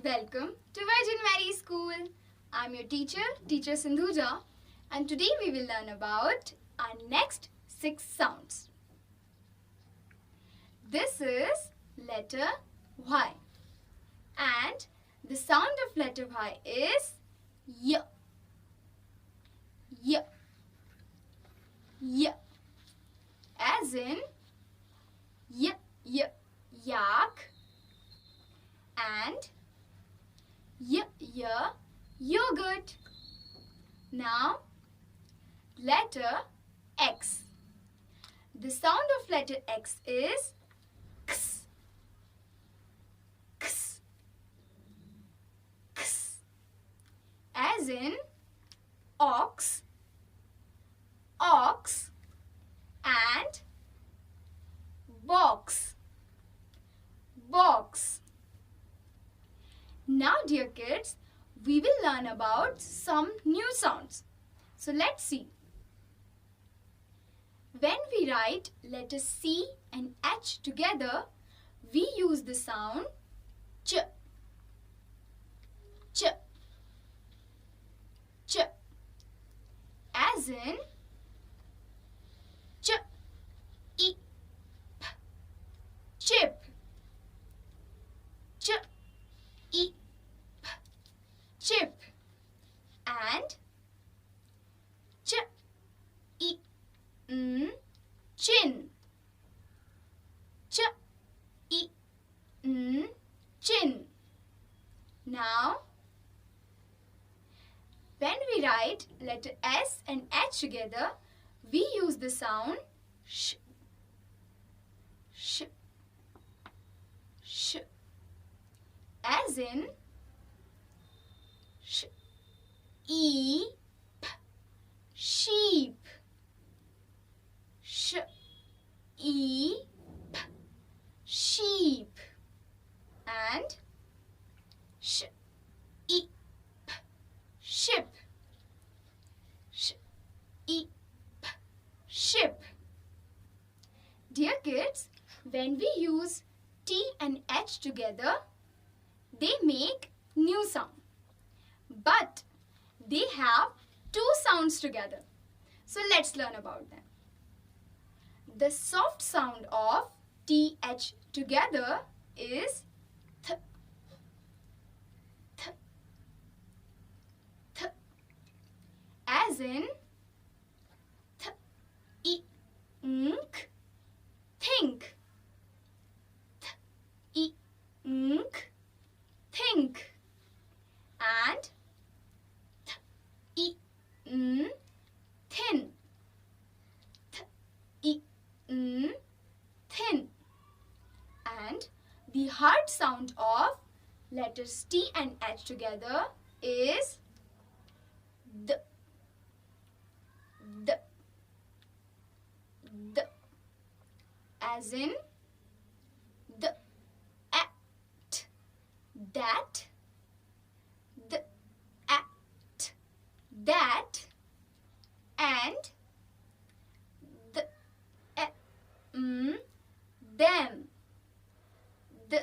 Welcome to Virgin Mary School. I'm your teacher Sindhuja, and today we will learn about our next 6 sounds. This is letter Y, and the sound of letter Y is Y. Y. Y. As in yak, and yogurt. Now, letter X. The sound of letter X is x, x, x. As in ox, ox, and box, box. Now, dear kids, we will learn about some new sounds. So, let's see. When we write letters C and H together, we use the sound ch, ch, ch. As in ch, e, p, chip, ch, e, p, chip, and ch, e, n, chin, ch, e, n, chin. Now, when we write letter S and H together, we use the sound sh, sh, sh. As in sh, e, p, sheep, sh, e, p, sheep, and sh, e, p, ship, sh, e, p, ship. Dear kids, when we use T and H together, they make new sound, but they have 2 sounds together. So let's learn about them. The soft sound of TH together is th, th, th. As in th, e, nk, think, th, e, nk, think, and th, e, n, thin, th, e, n, thin. And the hard sound of letters T and H together is d, d, d. As in d, at, that, d, at, that, and d, them, d,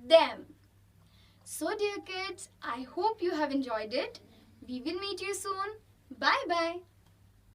them. So dear kids, I hope you have enjoyed it. We will meet you soon. Bye bye.